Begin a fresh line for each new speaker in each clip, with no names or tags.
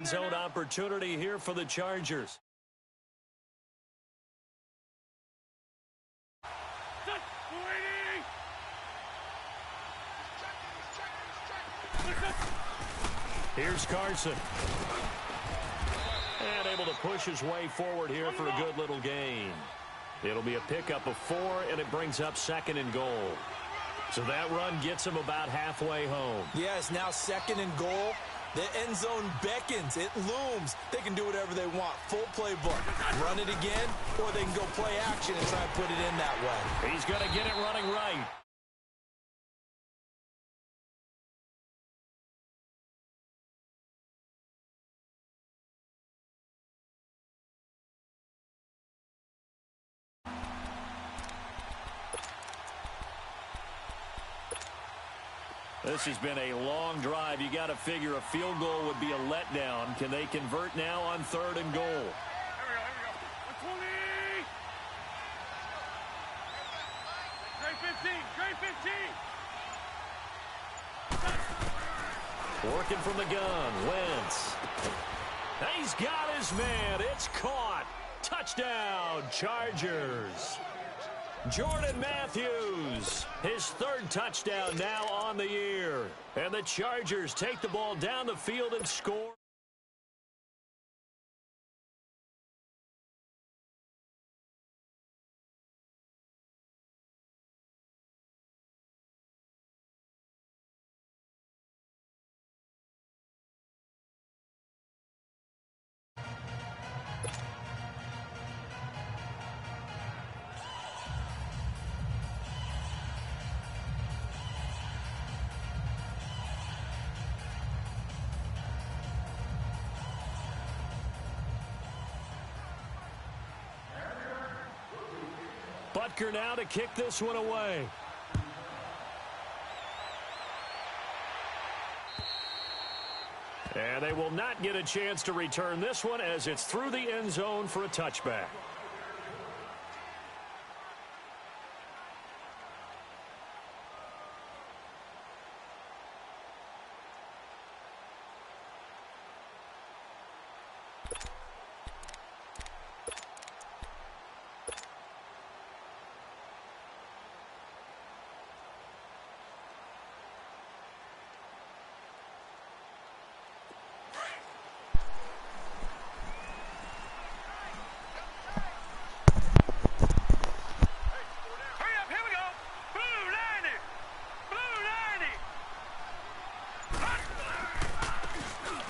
zone opportunity here for the Chargers. Here's Carson. And able to push his way forward here for a good little gain. It'll be a pickup of 4, and it brings up 2nd and goal. So that run gets him about halfway home.
Yes, now 2nd and goal. The end zone beckons. It looms. They can do whatever they want. Full playbook. Run it again, or they can go play action and try and put it in that way.
He's going to get it running right. This has been a long drive. You got to figure a field goal would be a letdown. Can they convert now on 3rd and goal?
Here we go. Great 15. Great 15.
Working from the gun. Wentz. He's got his man. It's caught. Touchdown, Chargers. Jordan Matthews, his 3rd touchdown now on the year. And the Chargers take the ball down the field and score. Butker now to kick this one away. And they will not get a chance to return this one as it's through the end zone for a touchback.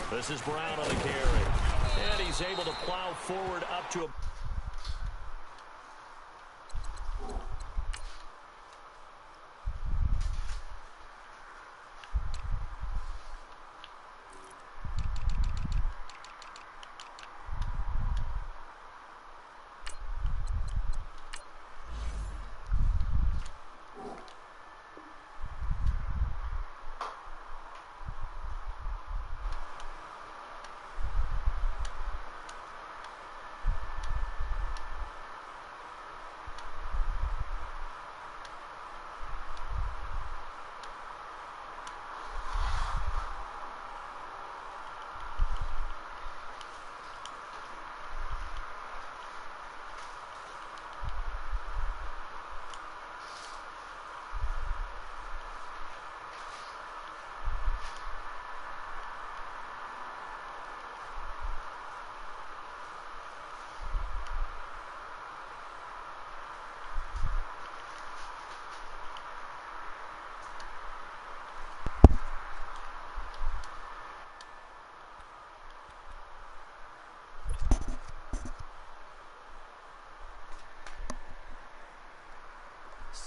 This is Brown on the carry. And he's able to plow forward up to a...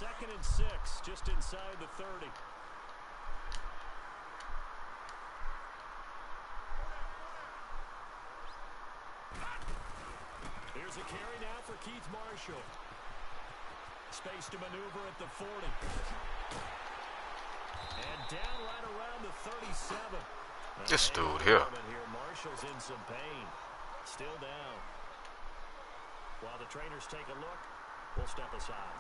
Second and 6, just inside the 30. Here's a carry now for Keith Marshall. Space to maneuver at the 40. And down right around the 37.
This dude here.
Marshall's in some pain. Still down. While the trainers take a look, we'll step aside.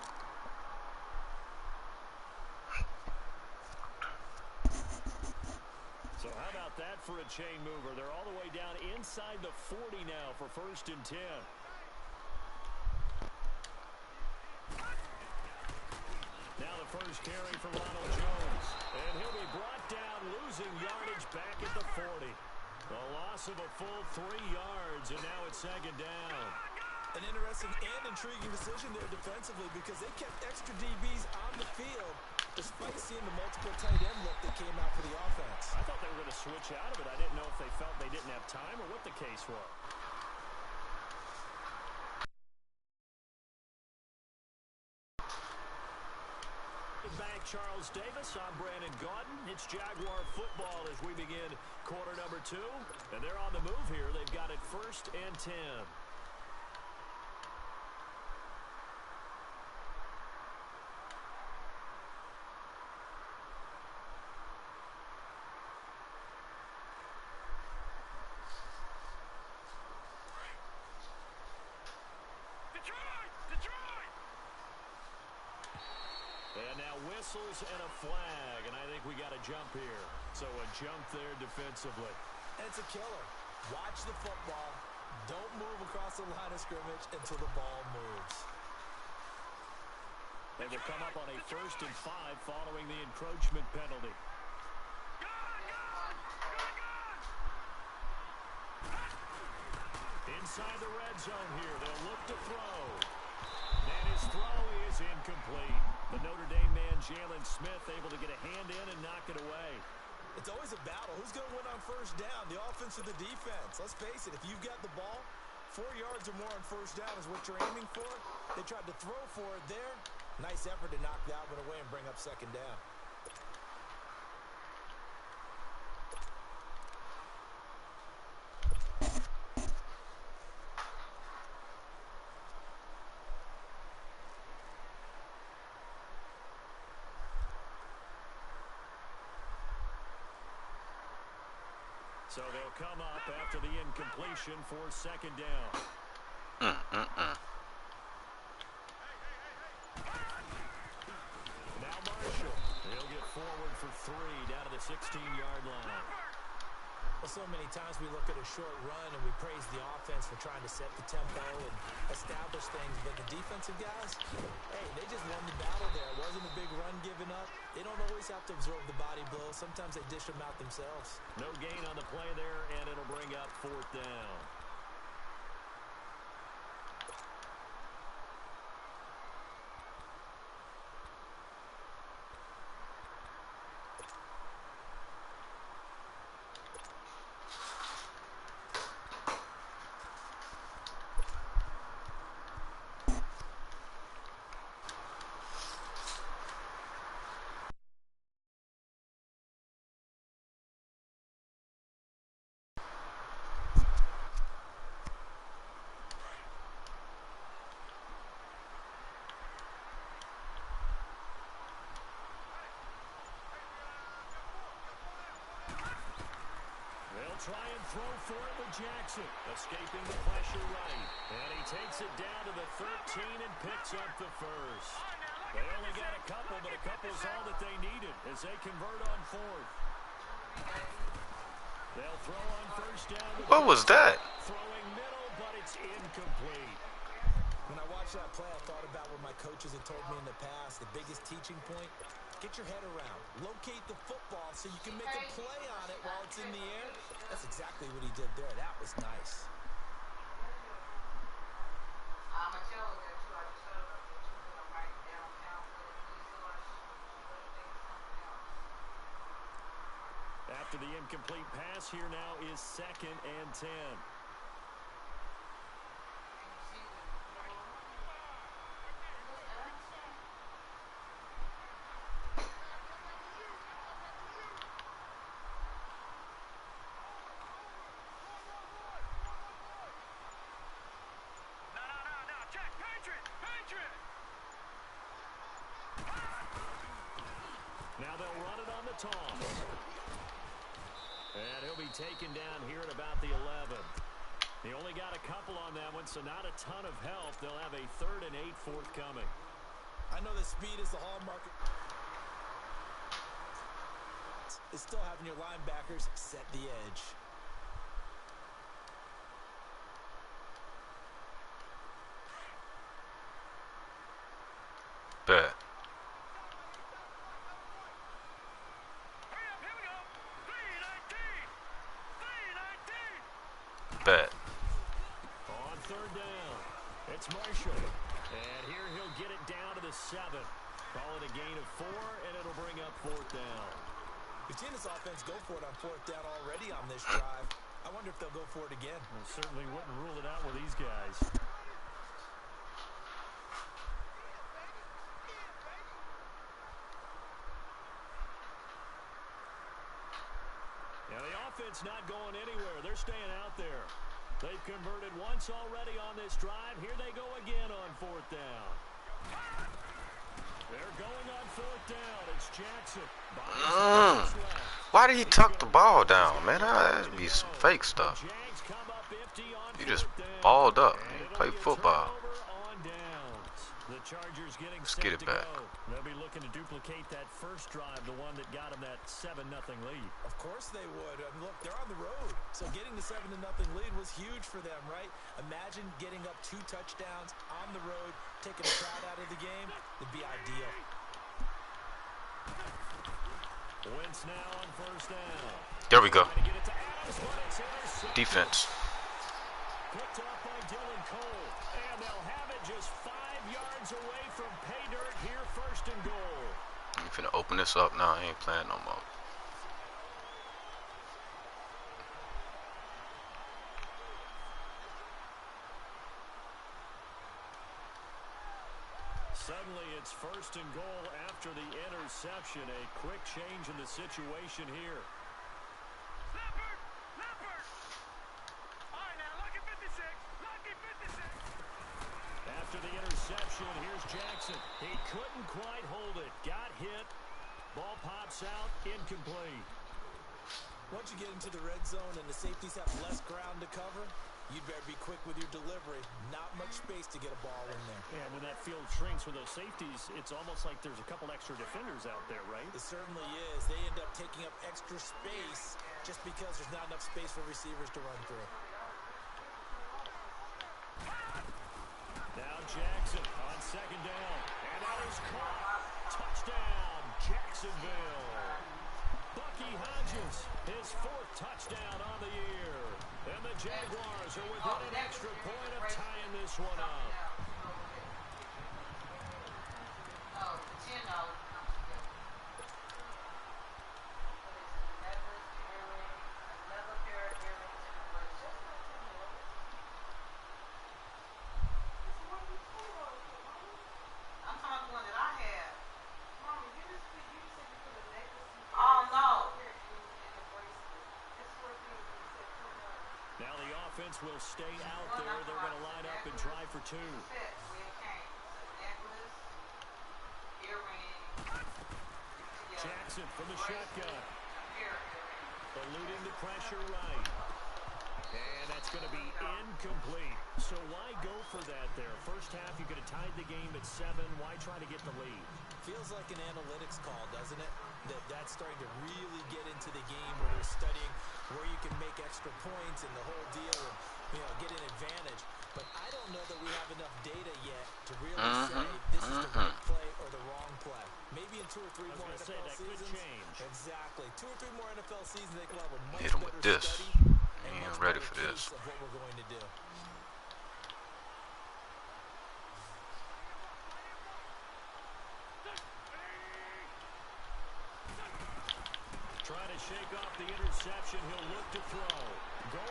So how about that for a chain mover? They're all the way down inside the 40 now for 1st and 10. Now the first carry for Ronald Jones. And he'll be brought down, losing yardage back at the 40. A loss of a full 3 yards, and now it's 2nd down.
An interesting and intriguing decision there defensively because they kept extra DBs on the field despite seeing the multiple tight end look that came out for the offense.
I thought they were going to switch out of it. I didn't know if they felt they didn't have time or what the case was. Back Charles Davis, I'm Brandon Gaudin. It's Jaguar football as we begin quarter number 2. And they're on the move here. They've got it 1st and 10. And now whistles and a flag, and I think we got a jump here. So a jump there defensively.
And it's a killer. Watch the football. Don't move across the line of scrimmage until the ball moves.
They will come up on a 1st and 5 following the encroachment penalty. Inside the red zone here, they'll look to throw. And his throw is incomplete. The Notre Dame man, Jalen Smith, able to get a hand in and knock it away.
It's always a battle. Who's going to win on 1st down, the offense or the defense? Let's face it, if you've got the ball, 4 yards or more on 1st down is what you're aiming for. They tried to throw for it there. Nice effort to knock that one away and bring up 2nd down.
So they'll come up after the incompletion for 2nd down. Now Marshall. He'll get forward for 3 down to the 16-yard line.
Well, so many times we look at a short run and we praise the offense for trying to set the tempo and establish things, but the defensive guys, hey, they just won the battle there. It wasn't a big run given up. They don't always have to absorb the body blows. Sometimes they dish them out themselves.
No gain on the play there, and it'll bring up 4th down. Try and throw for it with Jackson. Escaping the pressure right. And he takes it down to the 13 and picks up the 1st. They only got a couple, but a couple is all that they needed as they convert on 4th. They'll throw on 1st down.
What was that?
Throwing middle, but it's incomplete.
When I watched that play, I thought about what my coaches had told me in the past. The biggest teaching point, get your head around. Locate the football so you can make a play on it while it's in the air. That's exactly what he did there. That was nice.
After the incomplete pass, here now is 2nd and 10. Now they'll run it on the toss. And he'll be taken down here at about the 11. He only got a couple on that one, so not a ton of help. They'll have a 3rd and 8 forthcoming.
I know that speed is the hallmark. It's still having your linebackers set the edge.
Bet.
Here we go. 3-19. 3-19.
Bet.
On third down, it's Marshall. And here he'll get it down to the 7. Call it a gain of 4, and it'll bring up fourth down.
We've seen this offense go for it on fourth down already on this drive. I wonder if they'll go for it again.
Well, certainly wouldn't rule it out with these guys. Now the offense not going anywhere. They're staying out there. They've converted once already on this drive. Here they go again on fourth down. They're going on fourth down. It's Jackson.
Why did he tuck the ball down, man? That'd be some fake stuff. You just balled up. You play football. Let's get it back.
They'll be looking to duplicate that first drive, the one that got them that 7-0 lead.
Of course they would. I mean, look, they're on the road. So getting the 7-0 lead was huge for them, right? Imagine getting up 2 touchdowns on the road, taking the crowd out of the game. It'd be ideal.
Wentz now on first down.
There we go. Defense.
Picked off by Dylan Cole. And they'll have it just 5 yards away from pay dirt here, first and goal.
You finna open this up now. I ain't playing no more.
Suddenly it's first and goal after the interception. A quick change in the situation here.
Leopard. Leopard. All right, now, lucky 56. Lucky 56.
After the interception, here's Jackson. He couldn't quite hold it. Got hit. Ball pops out. Incomplete.
Once you get into the red zone and the safeties have less ground to cover, you'd better be quick with your delivery. Not much space to get a ball in there.
Yeah, when that field shrinks with those safeties, it's almost like there's a couple extra defenders out there, right?
It certainly is. They end up taking up extra space just because there's not enough space for receivers to run through.
Now Jackson on second down. And that is caught. Touchdown, Jacksonville. Bucky Hodges, his 4th touchdown on the year. And the Jaguars are within an extra point of tying this one up. Now the offense will stay out there. They're going to line up and try for 2. Jackson from the shotgun. Eluding the pressure right. And that's going to be incomplete. So why go for that there? First half, you could have tied the game at 7. Why try to get the lead?
Feels like an analytics call, doesn't it? That's starting to really get into the game where they're studying where you can make extra points and the whole deal and, get an advantage. But I don't know that we have enough data yet to really say this is the right play or the wrong play. Maybe in 2 or 3 more NFL seasons.
Could change.
Exactly. 2 or 3 more NFL seasons, they can have a much
Hit him with
better
this.
study and
He ain't
much
ready
better
for this.
case of what we're going to do.
Trying to shake off the interception. He'll look to throw.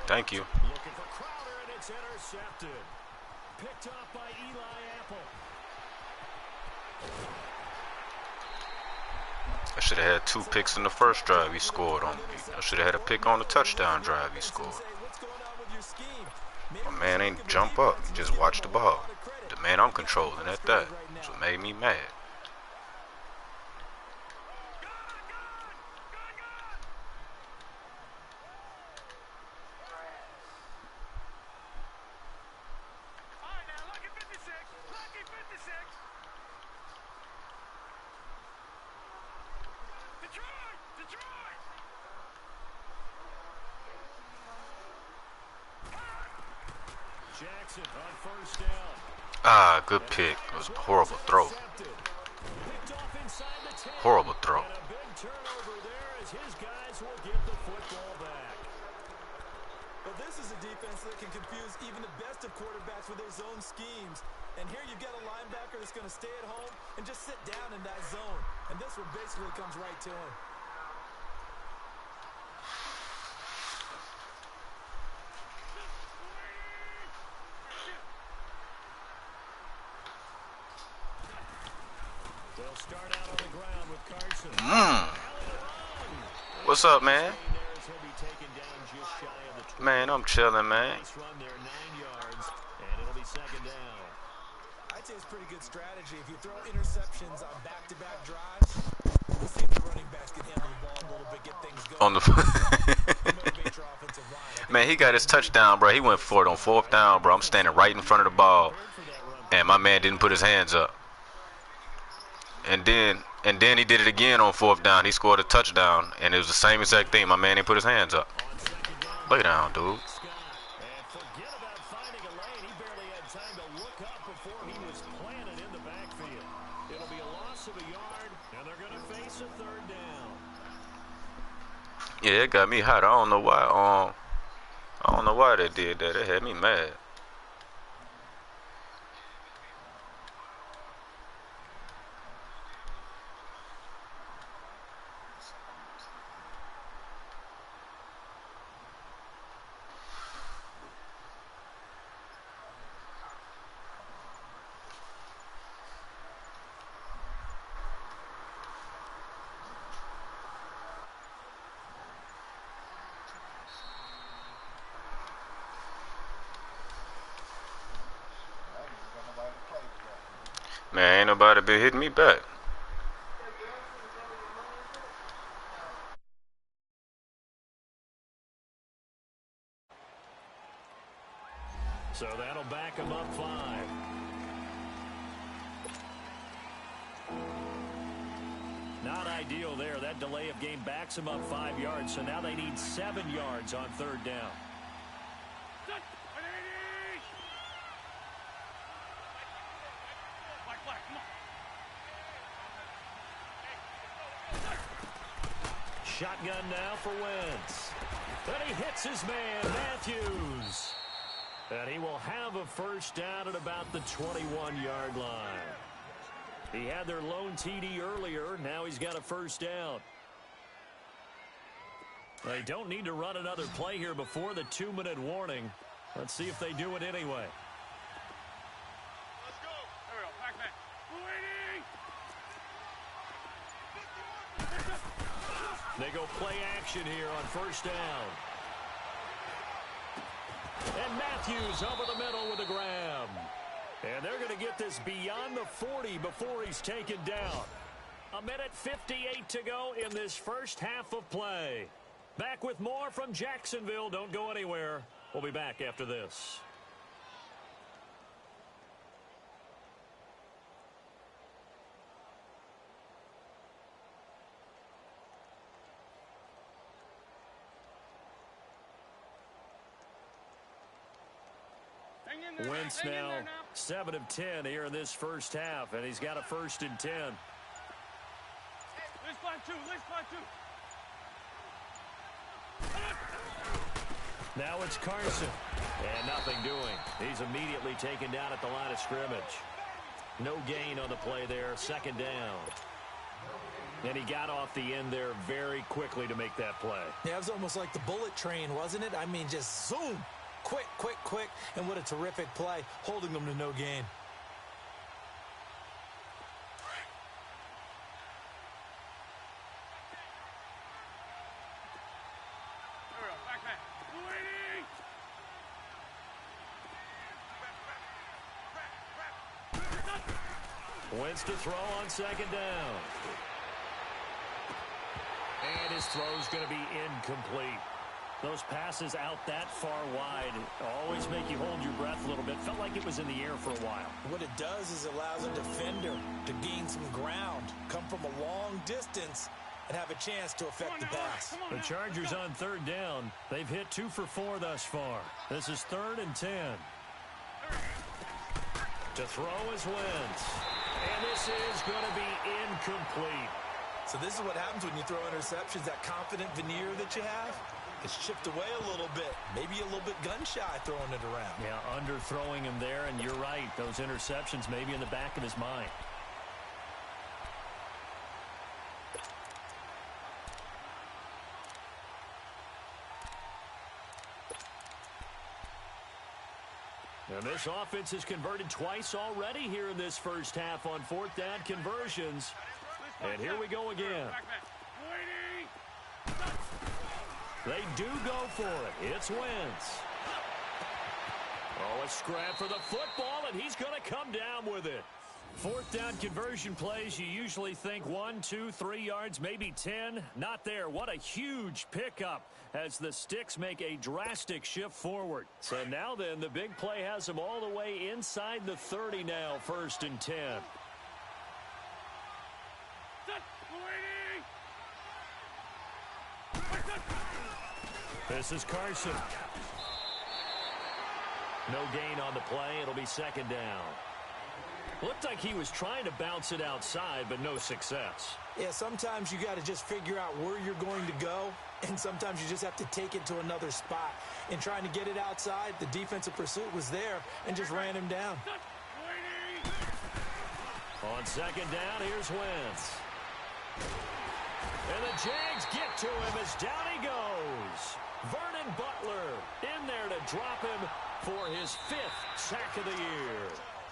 Thank you.
Looking for Crowder, and it's intercepted. Picked off by Eli Apple.
I should have had 2 picks in the first drive he scored on. I should have had a pick on the touchdown drive he scored. My man ain't jump up. He just watch the ball. The man I'm controlling at that. That's what made me mad.
Jackson on first down.
Ah, good pick. It was a horrible throw.
Picked off inside the 10.
Horrible throw.
And a big turnover there as his guys will get the football back.
But this is a defense that can confuse even the best of quarterbacks with their zone schemes. And here you've got a linebacker that's going to stay at home and just sit down in that zone. And this one basically comes right to him.
They'll start out on the ground with Carson.
What's up, man? Man, I'm chilling, man.
I'd say it's pretty good strategy. If you throw interceptions on back-to-back drives, we'll see if the running backs can handle the ball a little bit, get things going.
On the man, he got his touchdown, bro. He went for it on 4th down, bro. I'm standing right in front of the ball, and my man didn't put his hands up. And then he did it again on 4th down. He scored a touchdown, and it was the same exact thing. My man didn't put his hands up. Lay down, dude.
Forget about finding a lane. He barely had time to look up before he was planted in the backfield. It'll be a loss of a yard, and they're going to face a 3rd down.
Yeah, it got me hot. I don't know why. I don't know why they did that. It had me mad. Man, ain't nobody been hitting me back.
So that'll back him up 5. Not ideal there. That delay of game backs him up 5 yards. So now they need 7 yards on 3rd down. Shotgun now for Wentz. Then he hits his man, Matthews. And he will have a 1st down at about the 21-yard line. He had their lone TD earlier. Now he's got a 1st down. They don't need to run another play here before the 2-minute warning. Let's see if they do it anyway.
Let's go. There we go. Back man.
They go play action here on 1st down. And Matthews over the middle with a grab. And they're going to get this beyond the 40 before he's taken down. 1:58 to go in this first half of play. Back with more from Jacksonville. Don't go anywhere. We'll be back after this. Wentz now 7 of 10 here in this first half, and he's got a 1st and 10.
Let's find 2. Let's find 2.
Now it's Carson, and nothing doing. He's immediately taken down at the line of scrimmage. No gain on the play there, 2nd down. And he got off the end there very quickly to make that play.
Yeah, it was almost like the bullet train, wasn't it? I mean, just zoom. Quick, quick, quick. And what a terrific play, holding them to no gain.
There we go. Back man. Waiting.
Wentz to throw on 2nd down. And his throw's going to be incomplete. Those passes out that far wide always make you hold your breath a little bit. Felt like it was in the air for a while.
What it does is allows a defender to gain some ground, come from a long distance, and have a chance to affect the pass.
The Chargers on 3rd down. They've hit 2 for 4 thus far. This is 3rd and 10. To throw is Wentz. And this is going to be incomplete.
So this is what happens when you throw interceptions, that confident veneer that you have. It's chipped away a little bit, maybe a little bit gun-shy throwing it around.
Yeah, underthrowing him there, and you're right. Those interceptions maybe in the back of his mind. And this offense has converted twice already here in this first half on fourth down conversions. And here we go again. They do go for it. It's Wentz. Oh, a scrap for the football, and he's going to come down with it. Fourth down conversion plays, you usually think 1, 2, 3 yards, maybe 10. Not there. What a huge pickup as the sticks make a drastic shift forward. So now then, the big play has them all the way inside the 30 now, 1st and 10. This is Carson. No gain on the play. It'll be 2nd down. Looked like he was trying to bounce it outside, but no success.
Yeah, sometimes you got to just figure out where you're going to go, and sometimes you just have to take it to another spot. In trying to get it outside, the defensive pursuit was there and just ran him down.
On 2nd down, here's Wentz. And the Jags get to him as down he goes. Vernon Butler in there to drop him for his 5th sack of the year.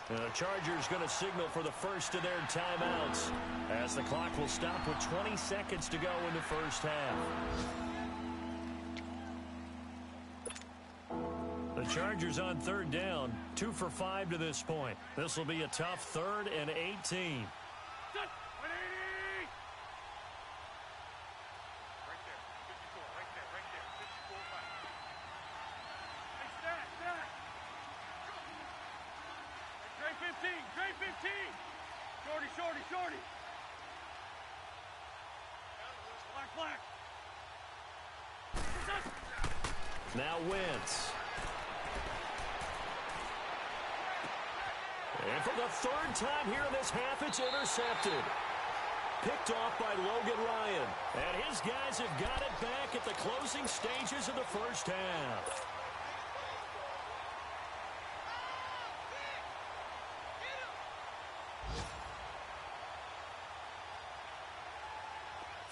And the Chargers going to signal for the first of their timeouts as the clock will stop with 20 seconds to go in the first half. The Chargers on 3rd down, 2 for 5 to this point. This will be a tough 3rd and 18.
Shorty. Black.
Now Wentz. And for the 3rd time here in this half, it's intercepted. Picked off by Logan Ryan. And his guys have got it back at the closing stages of the first half.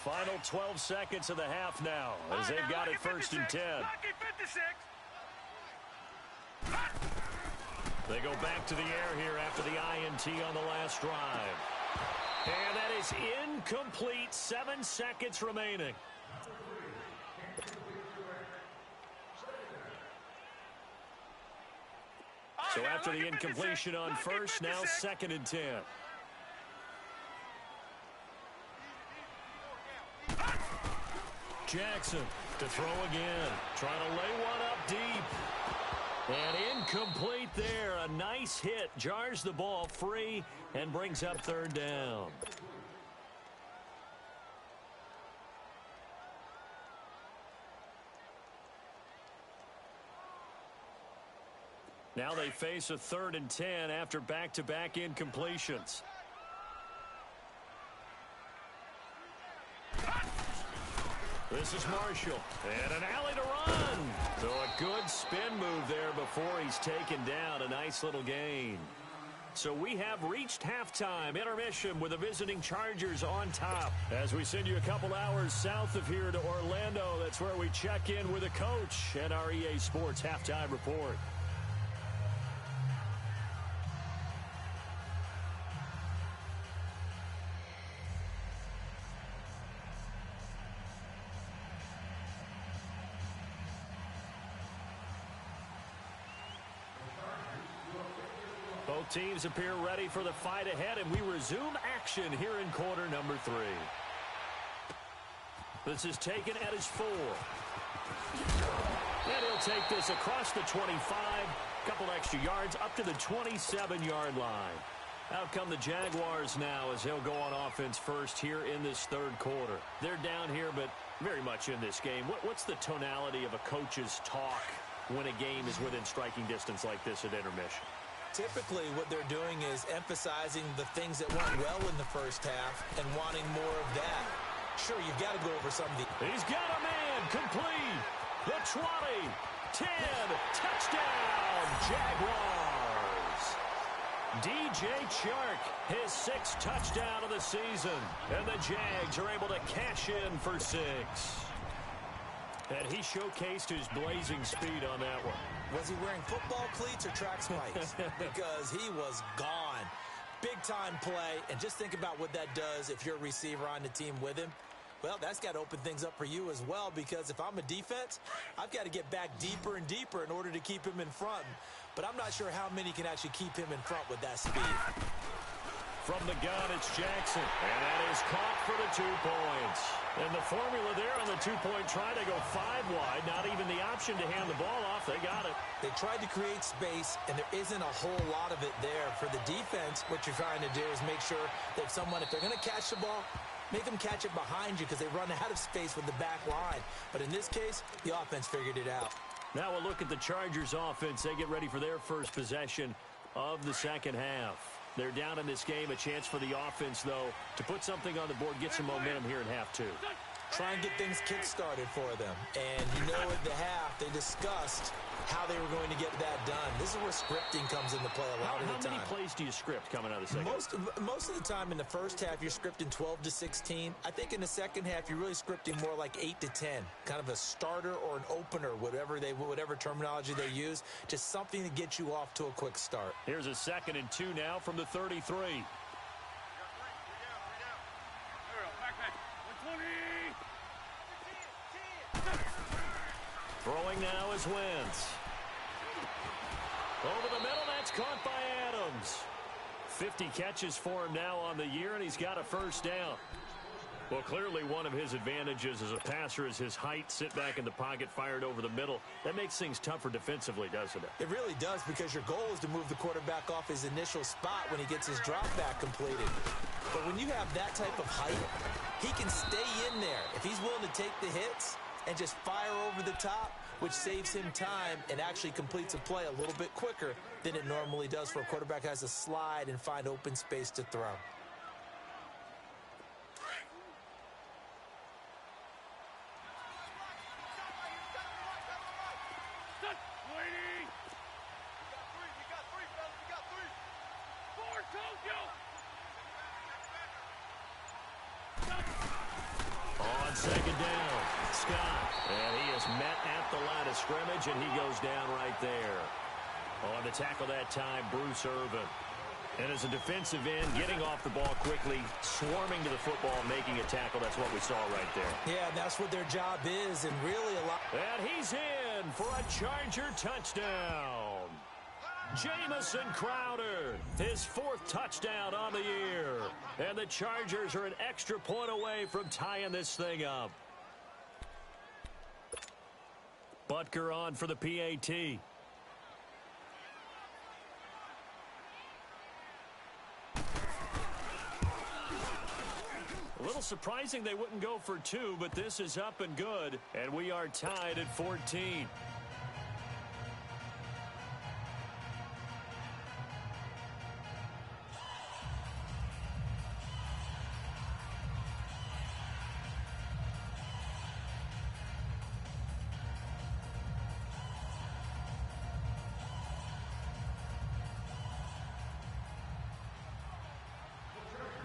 Final 12 seconds of the half now as they've got it 1st and 10. They go back to the air here after the INT on the last drive. And that is incomplete. 7 seconds remaining. So after the incompletion on first, now 2nd and 10. Jackson to throw again. Trying to lay one up deep. And incomplete there. A nice hit. Jars the ball free and brings up 3rd down. Now they face a 3rd and 10 after back-to-back incompletions. This is Marshall. And an alley to run. So a good spin move there before he's taken down. A nice little gain. So we have reached halftime. Intermission with the visiting Chargers on top. As we send you a couple hours south of here to Orlando, that's where we check in with the coach and our EA Sports Halftime Report. Both teams appear ready for the fight ahead, and we resume action here in quarter number 3. This is taken at his 4. And he'll take this across the 25, couple extra yards up to the 27-yard line. Out come the Jaguars now as he'll go on offense first here in this 3rd quarter. They're down here, but very much in this game. What's the tonality of a coach's talk when a game is within striking distance like this at intermission?
Typically, what they're doing is emphasizing the things that went well in the first half and wanting more of that. Sure, you've got to go over some of the...
He's got a man complete. The 20, 10, touchdown, Jaguars. DJ Chark, his 6th touchdown of the season. And the Jags are able to cash in for 6. And he showcased his blazing speed on that one.
Was he wearing football cleats or track spikes? Because he was gone. Big-time play, and just think about what that does if you're a receiver on the team with him. Well, that's got to open things up for you as well, because if I'm a defense, I've got to get back deeper and deeper in order to keep him in front. But I'm not sure how many can actually keep him in front with that speed.
From the gun, it's Jackson, and that is caught for the 2 points. And the formula there on the 2-point try to go 5 wide, not even the option to hand the ball off. They got it.
They tried to create space, and there isn't a whole lot of it there. For the defense, what you're trying to do is make sure that if they're going to catch the ball, make them catch it behind you because they run out of space with the back line. But in this case, the offense figured it out.
Now we'll look at the Chargers offense. They get ready for their first possession of the second half. They're down in this game. A chance for the offense, though, to put something on the board, get some momentum here in half 2.
Try and get things kick-started for them. And you know at the half, they discussed how they were going to get that done. This is where scripting comes into play a lot of the time.
How many plays do you script coming out of the second half?
Most of the time in the first half, you're scripting 12 to 16. I think in the second half, you're really scripting more like 8 to 10. Kind of a starter or an opener, whatever terminology they use. Just something to get you off to a quick start.
Here's a 2nd and 2 now from the 33. Throwing now is Wentz. Over the middle, that's caught by Adams. 50 catches for him now on the year, and he's got a first down. Well, clearly one of his advantages as a passer is his height. Sit back in the pocket, fired over the middle. That makes things tougher defensively, doesn't it?
It really does, because your goal is to move the quarterback off his initial spot when he gets his drop back completed. But when you have that type of height, he can stay in there. If he's willing to take the hits and just fire over the top, which saves him time and actually completes a play a little bit quicker than it normally does for a quarterback who has to slide and find open space to throw.
On second down, Scott. And he is met at the line of scrimmage, and he goes down right there. On the tackle that time, Bruce Irvin. And as a defensive end, getting off the ball quickly, swarming to the football, making a tackle. That's what we saw right there.
Yeah, and that's what their job is, and really a lot.
And he's in for a Charger touchdown. Jamison Crowder, his 4th touchdown on the year. And the Chargers are an extra point away from tying this thing up. Butker on for the PAT. A little surprising they wouldn't go for 2, but this is up and good. And we are tied at 14.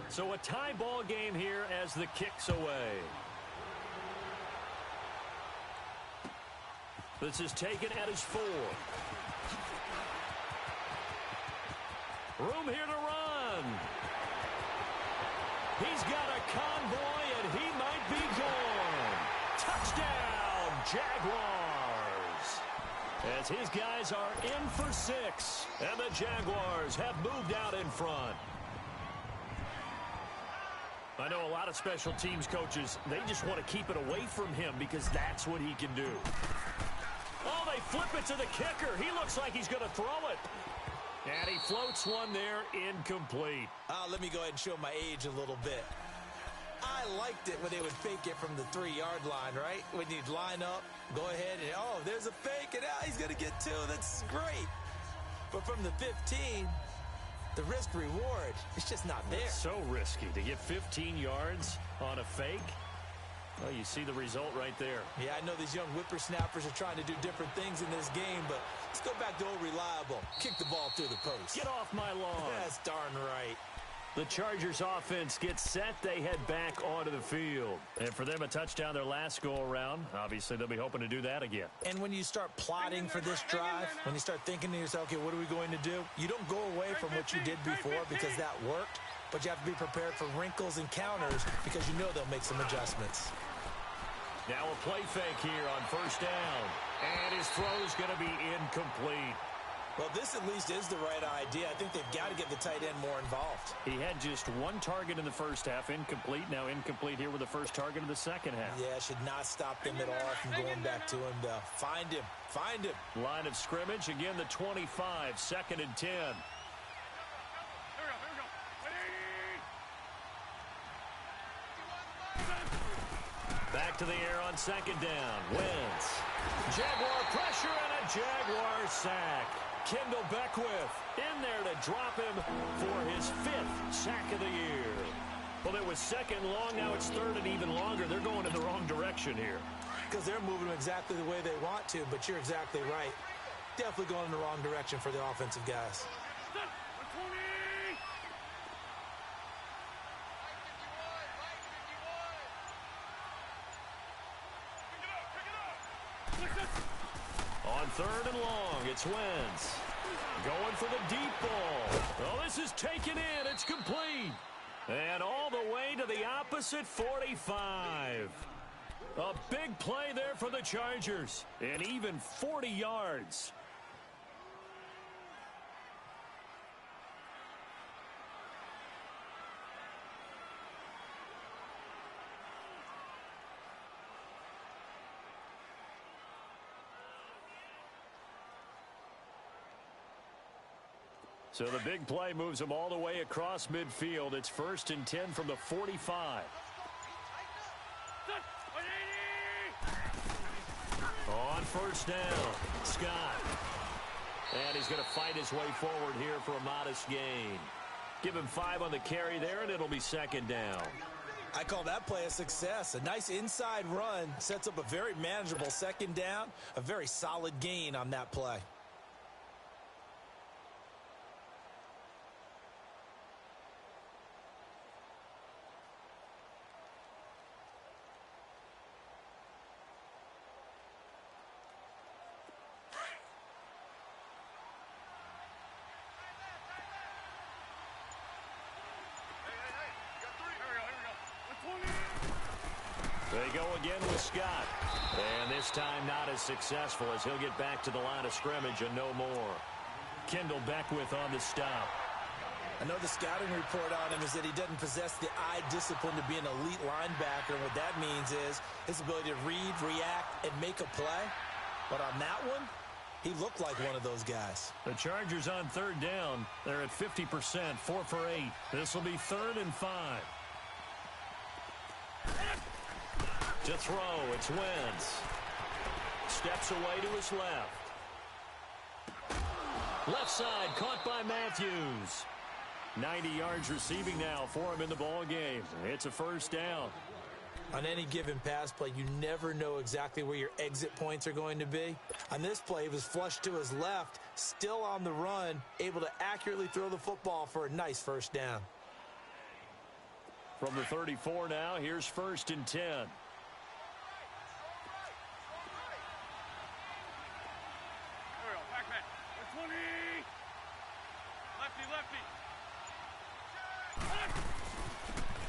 So a tie ball game here as the kick's away. This is taken at his 4. Room here to run. He's got a convoy, and he might be gone. Touchdown, Jaguars. As his guys are in for 6, and the Jaguars have moved out in front. I know a lot of special teams coaches, they just want to keep it away from him because that's what he can do. Oh, they flip it to the kicker. He looks like he's going to throw it. And he floats one there, incomplete.
Let me go ahead and show my age a little bit. I liked it when they would fake it from the 3-yard line, right? When you'd line up, go ahead and, oh, there's a fake, and he's going to get 2. That's great. But from the 15, the risk-reward is just not there.
It's so risky to get 15 yards on a fake. Well, you see the result right there.
Yeah, I know these young whippersnappers are trying to do different things in this game, but let's go back to old reliable. Kick the ball through the post.
Get off my lawn.
That's darn right.
The Chargers offense gets set. They head back onto the field. And for them, a touchdown their last go-around. Obviously, they'll be hoping to do that again.
And when you start plotting for this drive, when you start thinking to yourself, okay, what are we going to do? You don't go away from what you did before because that worked, but you have to be prepared for wrinkles and counters because you know they'll make some adjustments.
Now a play fake here on first down. And his throw is going to be incomplete.
Well, this at least is the right idea. I think they've got to get the tight end more involved.
He had just one target in the first half, incomplete. Now incomplete here with the first target of the second half.
Yeah, should not stop them at all from going back to him to find him. Find him.
Line of scrimmage, again the 25, 2nd and 10.
Here we go.
Back to the air on 2nd down. Wentz. Jaguar pressure and a Jaguar sack. Kendall Beckwith in there to drop him for his 5th sack of the year. Well, it was 2nd long. Now it's 3rd and even longer. They're going in the wrong direction here.
Because they're moving exactly the way they want to, but you're exactly right. Definitely going in the wrong direction for the offensive guys.
On 3rd and long, it's Wentz. Going for the deep ball. Oh, this is taken in. It's complete. And all the way to the opposite 45. A big play there for the Chargers. And even 40 yards. So the big play moves them all the way across midfield. It's 1st and 10 from the 45. On first down, Scott. And he's going to fight his way forward here for a modest gain. Give him 5 on the carry there, and it'll be 2nd down.
I call that play a success. A nice inside run sets up a very manageable 2nd down. A very solid gain on that play.
They go again with Scott. And this time not as successful as he'll get back to the line of scrimmage and no more. Kendall Beckwith on the stop.
I know the scouting report on him is that he doesn't possess the eye discipline to be an elite linebacker. And what that means is his ability to read, react, and make a play. But on that one, he looked like one of those guys.
The Chargers on 3rd down. They're at 50%, 4 for 8. This will be 3rd and 5. To throw, it's Wentz. Steps away to his left. Left side, caught by Matthews. 90 yards receiving now for him in the ball game. It's a 1st down.
On any given pass play, you never know exactly where your exit points are going to be. On this play, he was flushed to his left, still on the run, able to accurately throw the football for a nice 1st down.
From the 34 now, here's 1st and 10.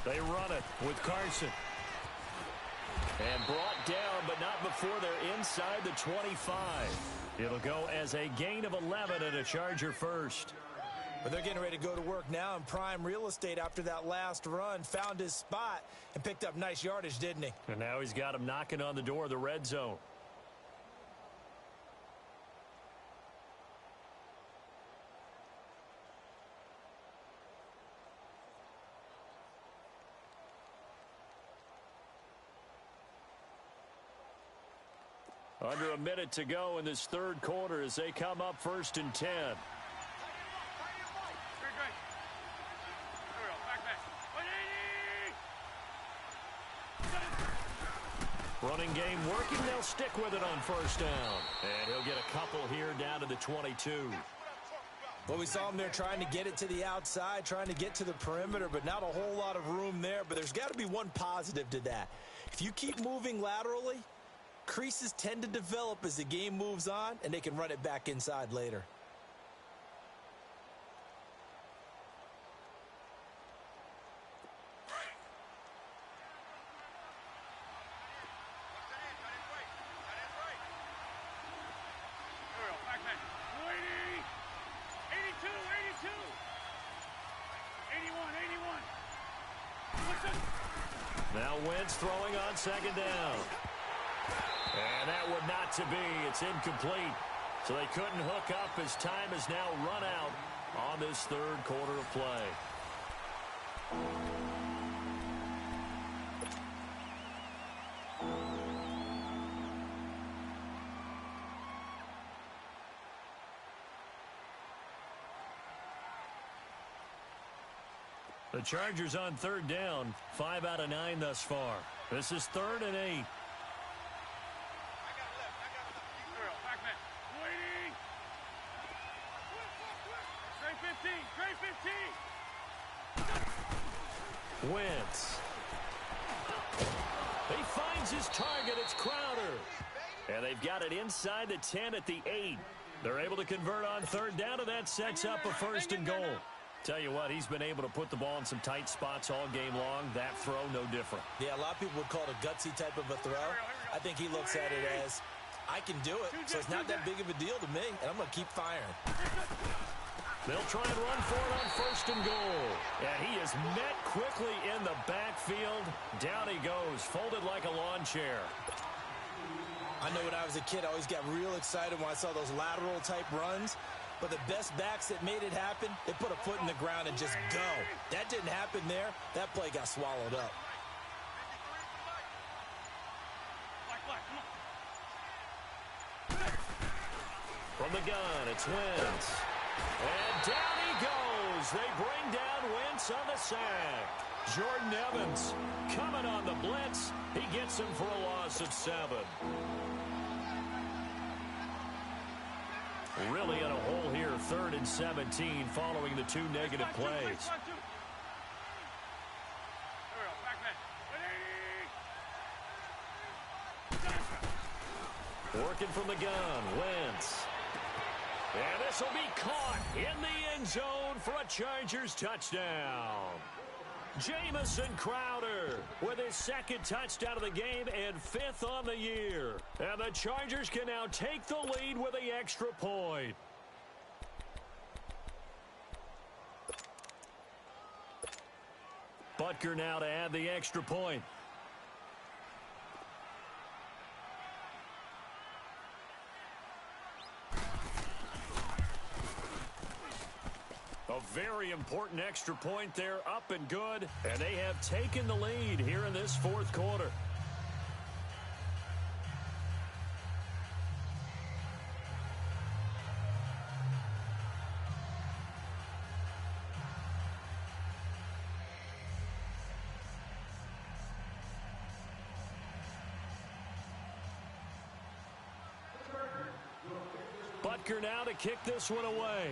They run it with Carson. And brought down, but not before they're inside the 25. It'll go as a gain of 11 and a Charger first.
But they're getting ready to go to work now in prime real estate after that last run. Found his spot and picked up nice yardage, didn't he?
And now he's got him knocking on the door of the red zone. Under a minute to go in this 3rd quarter as they come up 1st and 10. Running game working. They'll stick with it on first down. And he'll get a couple here down to the 22.
Well, we saw him there trying to get it to the outside, trying to get to the perimeter, but not a whole lot of room there. But there's got to be one positive to that. If you keep moving laterally, creases tend to develop as the game moves on, and they can run it back inside later.
Now Wentz throwing on second down. And that would not to be. It's incomplete. So they couldn't hook up as time has now run out on this third quarter of play. The Chargers on third down, 5 out of 9 thus far. This is 3rd and 8. Wentz. He finds his target. It's Crowder. And they've got it inside the 10 at the 8. They're able to convert on third down, and that sets up a 1st and goal. Tell you what, he's been able to put the ball in some tight spots all game long. That throw, no different.
Yeah, a lot of people would call it a gutsy type of a throw. I think he looks at it as, I can do it, so it's not that big of a deal to me, and I'm going to keep firing.
They'll try and run for it on 1st and goal. And he is met quickly in the backfield. Down he goes, folded like a lawn chair.
I know when I was a kid, I always got real excited when I saw those lateral type runs. But the best backs that made it happen, they put a foot in the ground and just go. That didn't happen there. That play got swallowed up.
From the gun, it's Wentz. And down he goes. They bring down Wentz on the sack. Jordan Evans coming on the blitz. He gets him for a loss of 7. Really in a hole here, 3rd and 17 following the 2 negative plays. Working from the gun, Wentz. And this will be caught in the end zone for a Chargers touchdown. Jamison Crowder with his 2nd touchdown of the game and 5th on the year. And the Chargers can now take the lead with the extra point. Butker now to add the extra point. A very important extra point there, up and good. And they have taken the lead here in this 4th quarter. Butker now to kick this one away.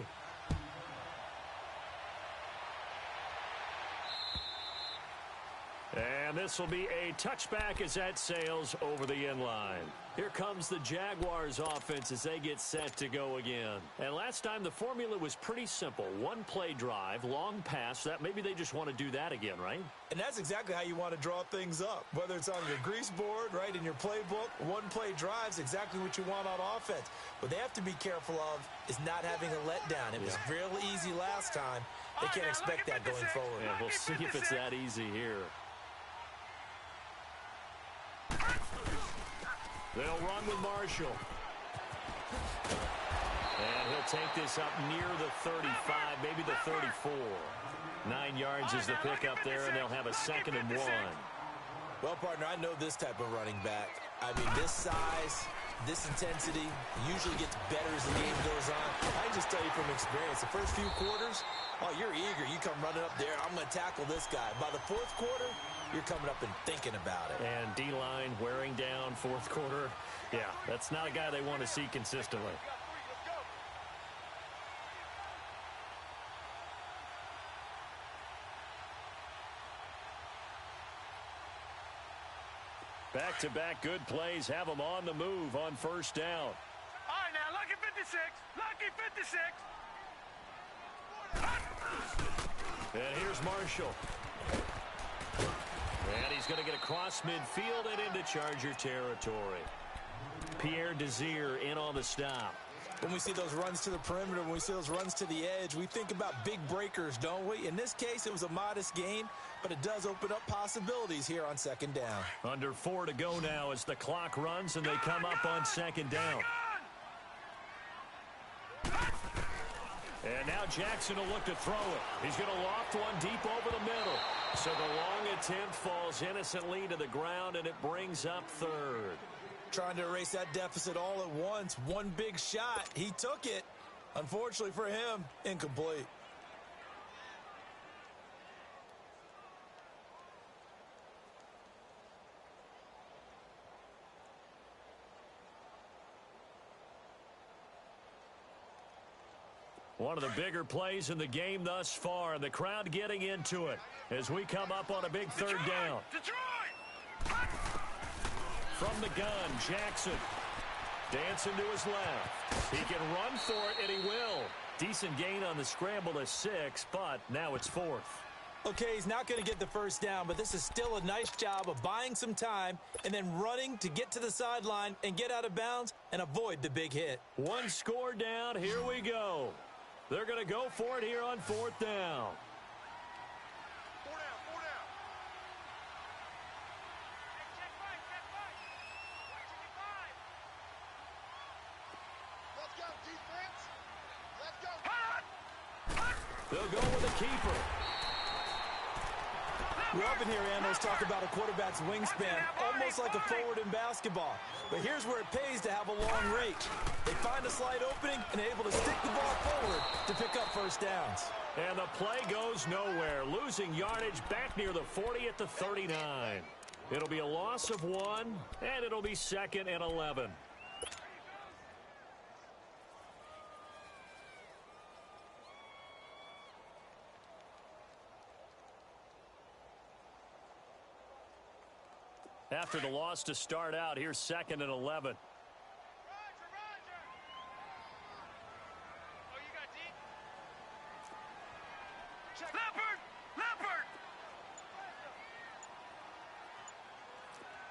And this will be a touchback as that sails over the end line. Here comes the Jaguars offense as they get set to go again. And last time the formula was pretty simple. 1-play drive, long pass. That maybe they just want to do that again, right?
And that's exactly how you want to draw things up. Whether it's on your grease board, right, in your playbook, 1-play drive is exactly what you want on offense. What they have to be careful of is not having a letdown. It was real easy last time. They can't expect that going forward.
Yeah, we'll see if it's that easy here. They'll run with Marshall. And he'll take this up near the 35, maybe the 34. 9 yards is the pickup there, and they'll have a 2nd and 1.
Well, partner, I know this type of running back. I mean, this size, this intensity usually gets better as the game goes on. I can just tell you from experience, the first few quarters, oh, you're eager. You come running up there, I'm going to tackle this guy. By the 4th quarter, you're coming up and thinking about it.
And D-line wearing down fourth quarter. Yeah, that's not a guy they want to see consistently. Back-to-back good plays have them on the move on first down.
All right, now, lucky 56. Lucky 56.
And here's Marshall. And he's going to get across midfield and into Charger territory. Pierre Desir in on the stop.
When we see those runs to the perimeter, when we see those runs to the edge, we think about big breakers, don't we? In this case, it was a modest gain, but it does open up possibilities here on second down.
Under 4 to go now as the clock runs and they come up on second down. And now Jackson will look to throw it. He's going to loft one deep over the middle. So the long attempt falls innocently to the ground, and it brings up third.
Trying to erase that deficit all at once. One big shot. He took it. Unfortunately for him, incomplete.
One of the bigger plays in the game thus far, and the crowd getting into it as we come up on a big third down. From the gun, Jackson. Dancing to his left. He can run for it, and he will. Decent gain on the scramble to 6, but now it's 4th.
Okay, he's not going to get the first down, but this is still a nice job of buying some time and then running to get to the sideline and get out of bounds and avoid the big hit.
One score down. Here we go. They're going to go for it here on 4th down.
4 down, 4 down. Check five. Let's go, defense. Let's go.
They'll go with a keeper.
We often hear analysts talk about a quarterback's wingspan, almost like a forward in basketball. But here's where it pays to have a long reach. They find a slight opening and able to stick the ball forward to pick up first downs.
And the play goes nowhere, losing yardage back near the 40 at the 39. It'll be a loss of 1, and it'll be 2nd and 11. After the loss to start out, here's 2nd and 11.
Roger. Oh, you got deep? Check. Leopard!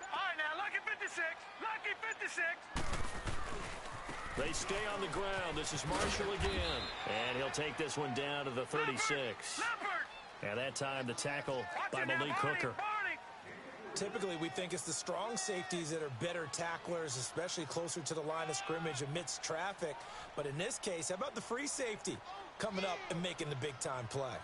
All right, now, lucky 56. Lucky 56.
They stay on the ground. This is Marshall again. And he'll take this one down to the 36.
Leopard!
And that time the tackle by Malik Hooker.
Typically, we think it's the strong safeties that are better tacklers, especially closer to the line of scrimmage amidst traffic. But in this case, how about the free safety coming up and making the big-time play?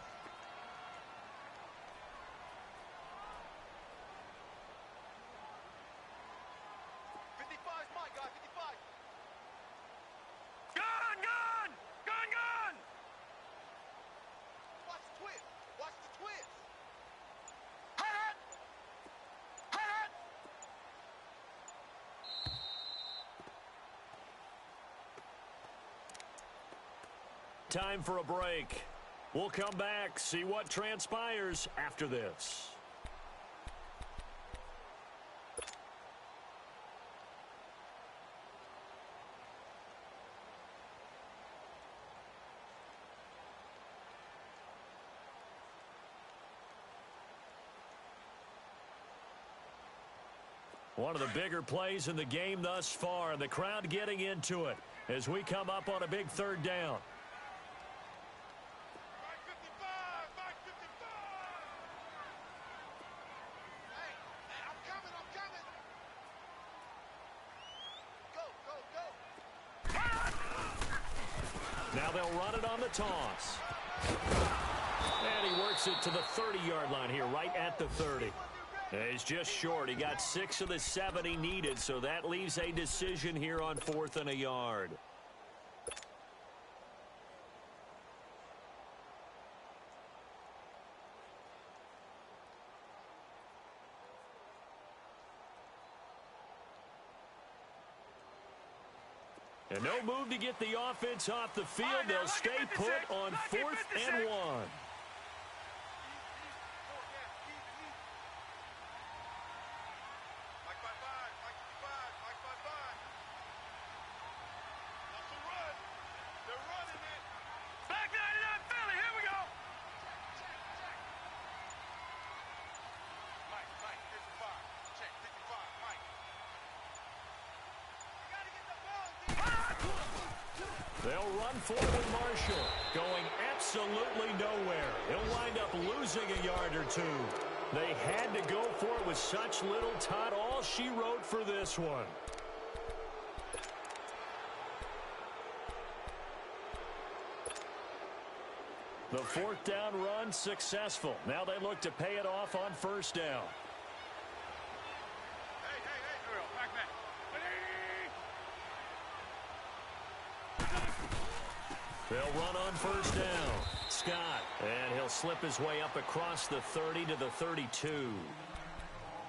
Time for a break. We'll come back, see what transpires after this. One of the bigger plays in the game thus far, and the crowd getting into it as we come up on a big third down. Now they'll run it on the toss. And he works it to the 30-yard line here, right at the 30. He's just short. He got 6 of the 7 he needed, so that leaves a decision here on 4th and a yard. And no move to get the offense off the field. They'll stay put on 4th and 1.
Back 99 Philly, here we go. Mike, 55. Check, 55, Mike. You got to get the ball.
They'll run forward with Marshall, going absolutely nowhere. He'll wind up losing a yard or two. They had to go for it with such little time. All she wrote for this one. The 4th down run successful. Now they look to pay it off on 1st down.
Hey, girl, back.
They'll run on 1st down. Scott, and he'll slip his way up across the 30 to the 32.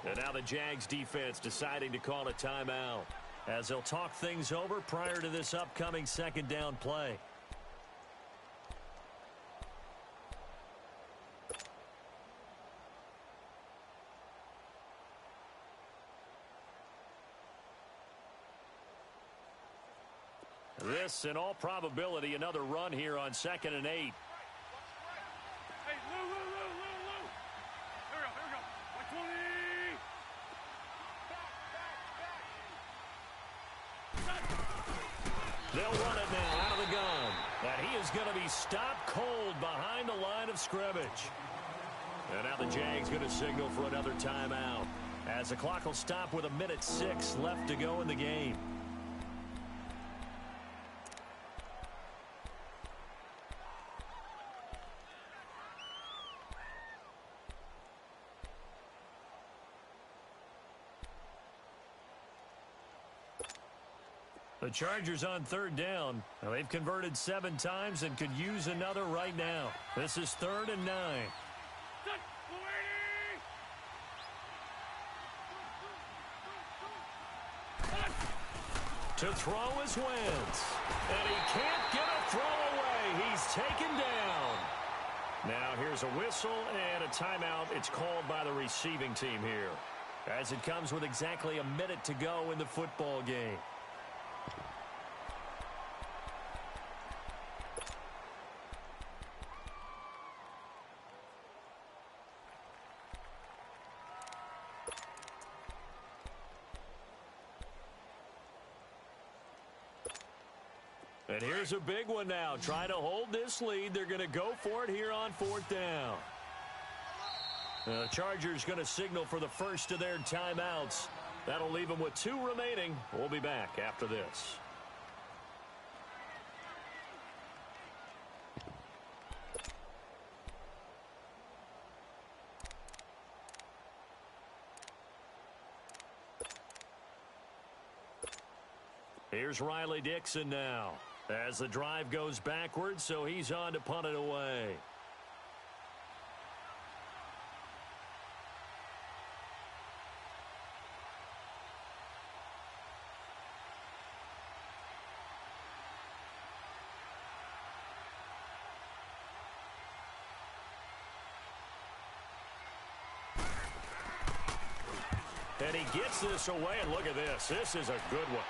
And now the Jags defense deciding to call a timeout as they'll talk things over prior to this upcoming 2nd down play. This, in all probability, another run here on 2nd and 8.
Hey, Lou. Here we go. 120.
They'll run it now out of the gun. And he is going to be stopped cold behind the line of scrimmage. And now the Jags going to signal for another timeout as the clock will stop with 1:06 left to go in the game. The Chargers on 3rd down. Now, they've converted 7 times and could use another right now. This is 3rd and 9. To throw is Wentz. And he can't get a throw away. He's taken down. Now here's a whistle and a timeout. It's called by the receiving team here, as it comes with exactly 1 minute to go in the football game. And here's a big one now. Trying to hold this lead. They're going to go for it here on 4th down. The Chargers going to signal for the first of their timeouts. That'll leave them with 2 remaining. We'll be back after this. Here's Riley Dixon now as the drive goes backwards, so he's on to punt it away. And he gets this away, and look at this. This is a good one.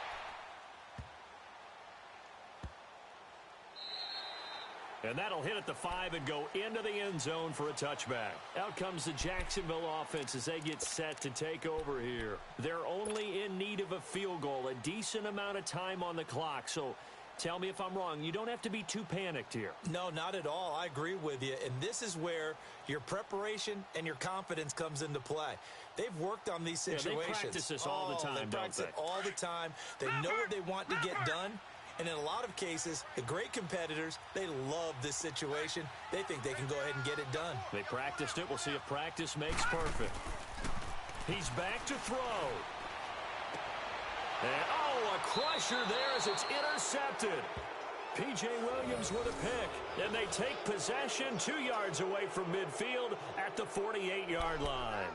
And that'll hit at the 5 and go into the end zone for a touchback. Out comes the Jacksonville offense as they get set to take over here. They're only in need of a field goal, a decent amount of time on the clock. So tell me if I'm wrong. You don't have to be too panicked here.
No, not at all. I agree with you. And this is where your preparation and your confidence comes into play. They've worked on these situations.
They practice this all the time,
they practice it all the time. They know what they want to get done. And in a lot of cases, the great competitors, they love this situation. They think they can go ahead and get it done.
They practiced it. We'll see if practice makes perfect. He's back to throw. And, a crusher there as it's intercepted. P.J. Williams with a pick. And they take possession 2 yards away from midfield at the 48-yard line.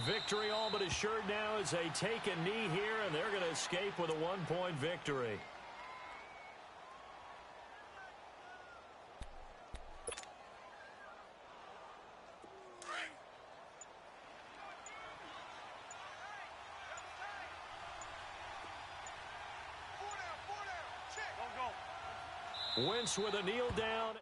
Victory all but assured now as they take a knee here, and they're going to escape with a 1-point victory. Wentz with a kneel down.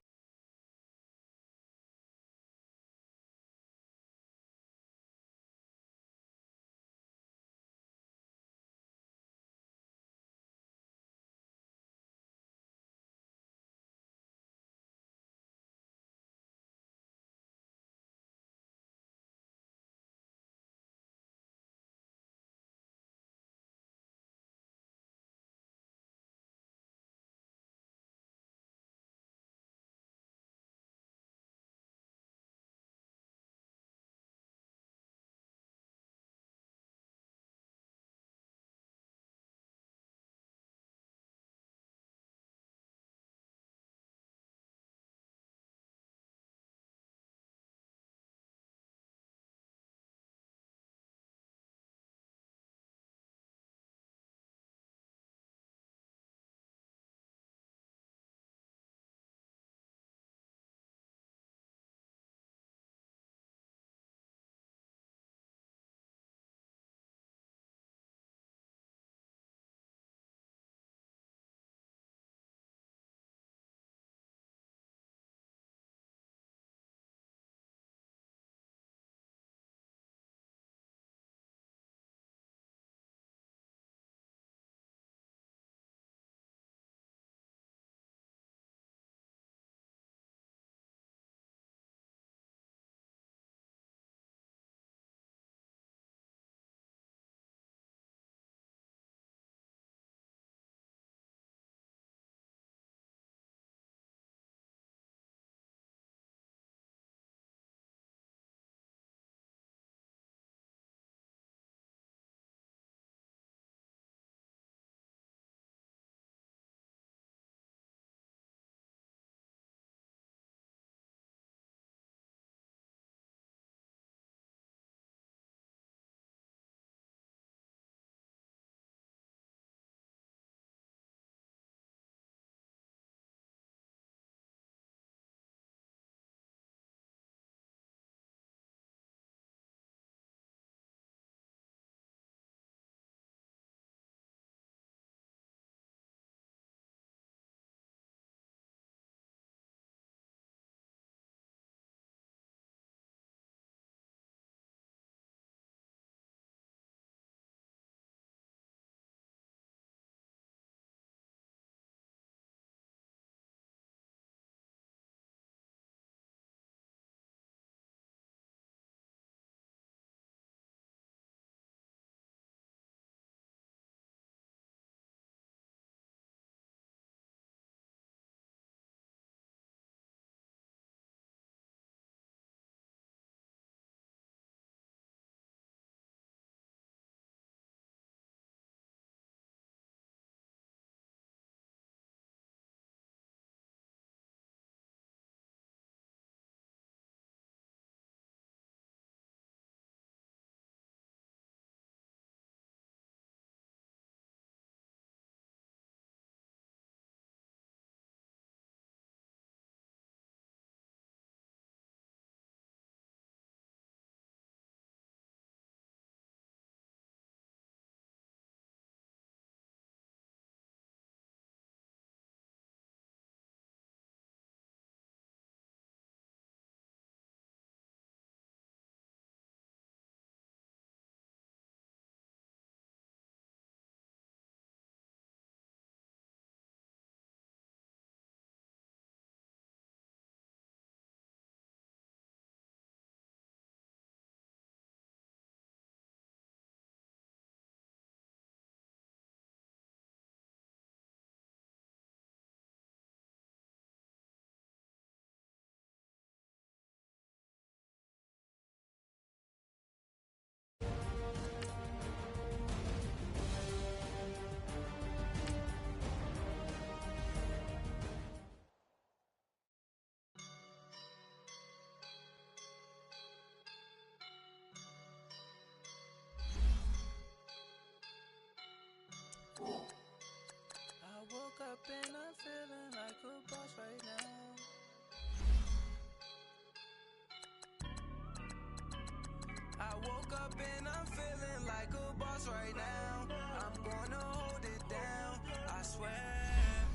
woke up and I'm feeling like a boss right now. I'm gonna hold it down, I swear.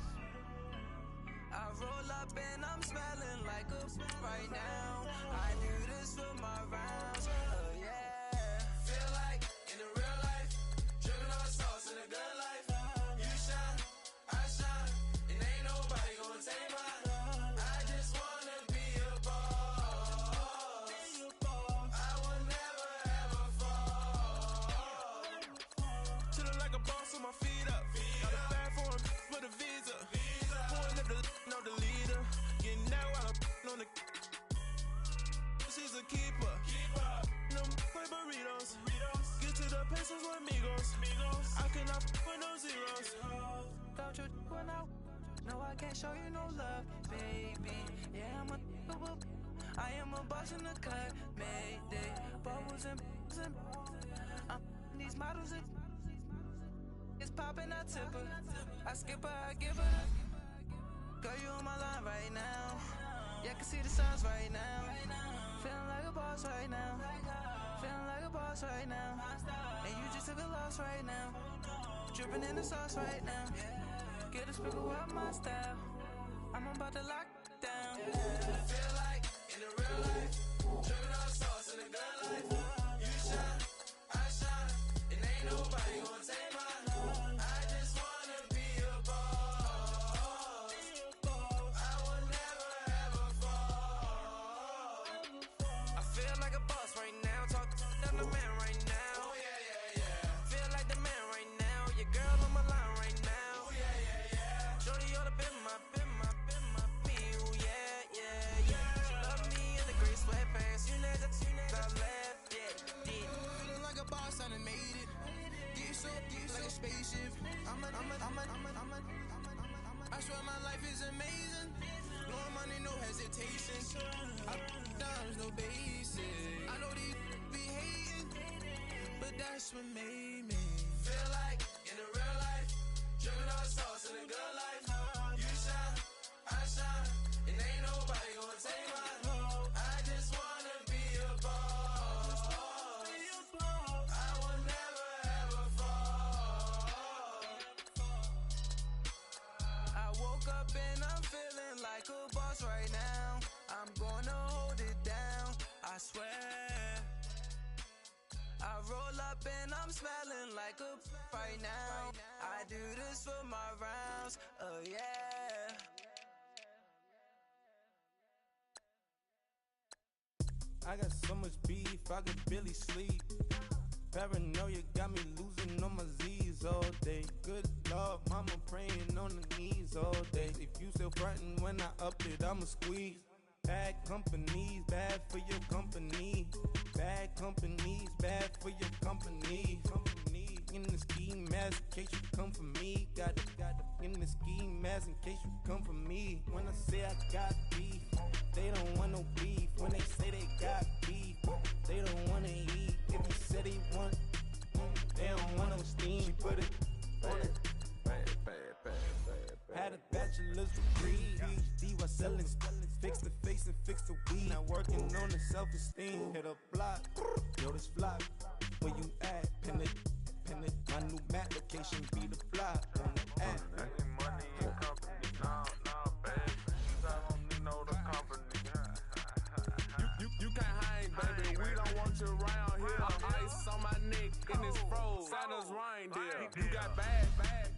I roll up and I'm smelling like a right now. I do this for my rounds, oh yeah. Feel like in the real life, dripping on sauce in the good life. You shine, I shine, and ain't nobody gonna take mine. I just wanna be a boss. I will never ever fall.
Chillin' like a boss with my feet up. Got a bag for him with a visa. Pulling up the on the leader. Getting that while I'm on the. She's a keeper. No play burritos. Get to the pesos with amigos. I cannot with no zeros.
Don't you run out? No, I can't show you no love, baby. Yeah, I am a boss in the cut, Mayday. Bubbles and these models, it's popping, I tip her. I skip her, I give her. Girl, you on my line right now. Yeah, I can see the signs right now. Feeling like a boss right now. Feeling like a boss right now. And you just took a loss right now. Dripping in the sauce right now. Get a sprinkle up my style. I'm about to lock down. Feel like in the real life, dripping on sauce in the good life. You shine, I shine, and ain't nobody gonna take mine. I just wanna be a boss. I will never ever fall. I feel like a boss right now. Talk to the man right now. Oh yeah, yeah, yeah. Feel like the man right now. Your girl on my line right now. Oh yeah, yeah, yeah. Shorty oughta been my pee. Oh yeah, yeah, yeah. She love me in the gray sweatpants. You never left, yeah, did. Feeling like a boss, I done made it. Get so like a spaceship. I swear my life is amazing. Blowing money, no hesitation. Dimes, no basic. I know these be hating, but that's what made me feel like in the real life, dripping on sauce in the good life. You shine, I shine, and ain't nobody gonna take mine. I just wanna be a boss. I will never ever fall. I woke up and I'm feeling like a boss right now. I'm gonna hold it down, I swear. I roll up and I'm smelling like a right now. I do this for my rounds, oh yeah.
I got so much beef, I could barely sleep. Paranoia got me losing on my Z's all day. Good Lord, mama praying on the knees all day. If you still frontin' when I up it, I'ma squeeze. Bad companies, bad for your company. Bad companies, bad for your company. In the ski mask in case you come for me. Got it in the ski mask in case you come for me. When I say I got beef, they don't want no beef. When they say they got beef, they don't wanna eat. If you say they want, they don't want no steam. She put it on it. Had a bachelor's degree, PhD while selling. Fix the face and fix the weed. Now working on the self-esteem. Hit a block, yo this fly. Where you at? Pin it. My new map location be the block on the app.
I need money and company. No, baby. I don't need no the company. You can't hang, baby. We don't want you around here. Ice on my neck in this froze. Santa's reindeer. You got bad.